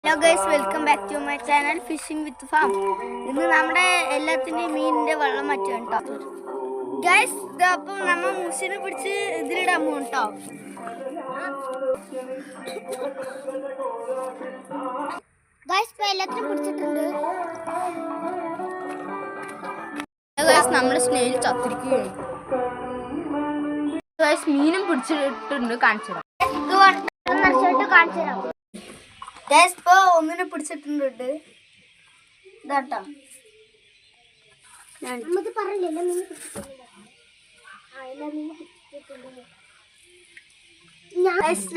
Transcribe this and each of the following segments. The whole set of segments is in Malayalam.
Hello guys, welcome back to my channel fishing with farm. ഇന്ന് നമ്മുടെ എല്ലാത്തിൻ്റെയും മീനിൻ്റെ വെള്ളം മാറ്റും കേട്ടോ ഗൈസ്. അപ്പം നമ്മൾ മുഷിനെ പിടിച്ച് ഇതിലിടാൻ പോകും കേട്ടോ. ഗൈസ് ഇപ്പോൾ എല്ലാത്തിനും പിടിച്ചിട്ടുണ്ട്. നമ്മൾ സ്നേഹിൽ ചത്തിരിക്കുകയാണ്. ഗൈസ് മീനും പിടിച്ചിട്ടുണ്ട്, കാണിച്ചു തരാം. ഗൈസ് ഇപ്പോൾ ഒന്നിനെ പിടിച്ചിട്ടുണ്ട് ഇതാട്ടോ.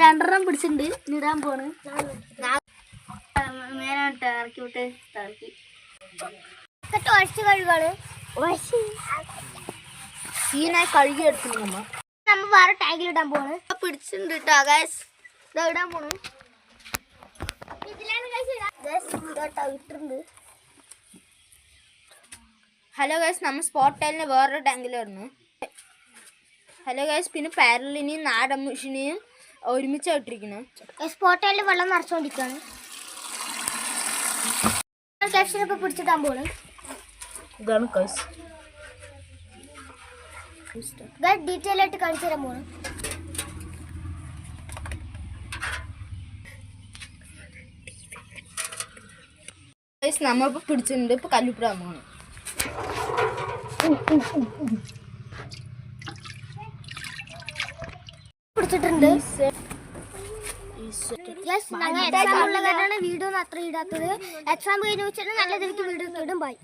രണ്ടെണ്ണം പിടിച്ചിട്ടുണ്ട്, ഇടാൻ പോണ്. മേലോട്ട് ഇറക്കി വിട്ട് ഇറക്കി ഒഴിച്ച് കഴുകാണ്. സീനായി കഴുകി എടുത്തിട്ടുണ്ട്. നമ്മൾ വേറെ ടാങ്കിലിടാൻ പോണ്. പിടിച്ചിട്ടുണ്ട് കേട്ടോ ഗൈസ്, ഇതാ ഇടാൻ പോണു. ഹലോ ഗൈസ്, നമ്മൾ സ്പോട്ട് ടൈലിന് വേറൊരു ടാങ്കിലായിരുന്നു. ഹലോ ഗൈസ്, പിന്നെ പാരലിനെയും നാടൻ മുഷിനെയും ഒരുമിച്ച് ഇട്ടിരിക്കുന്നു. സ്പോട്ട് ടൈലിൽ വെള്ളം നിറച്ചുകൊണ്ടിരിക്കുകയാണ്. ക്യാപ്ഷനൊക്കെ പിടിച്ചിട്ടാൻ പോണ്. ഇതാണ് ഗൈസ് ഡീറ്റെയിൽ ആയിട്ട് കാണിച്ചു തരാൻ പോണ്. നമ്മളിപ്പോൾ പിടിച്ചിട്ടുണ്ട്. ഇപ്പൊ കല്ലുപ്പിടാൻ പോകണം. പിടിച്ചിട്ടുണ്ട്. വീഡിയോ അത്ര ഇടാത്തത്. എക്സാം കഴിഞ്ഞ് വെച്ചിട്ട് നല്ല രീതിക്ക് വീഡിയോ ഇടും. ബൈ.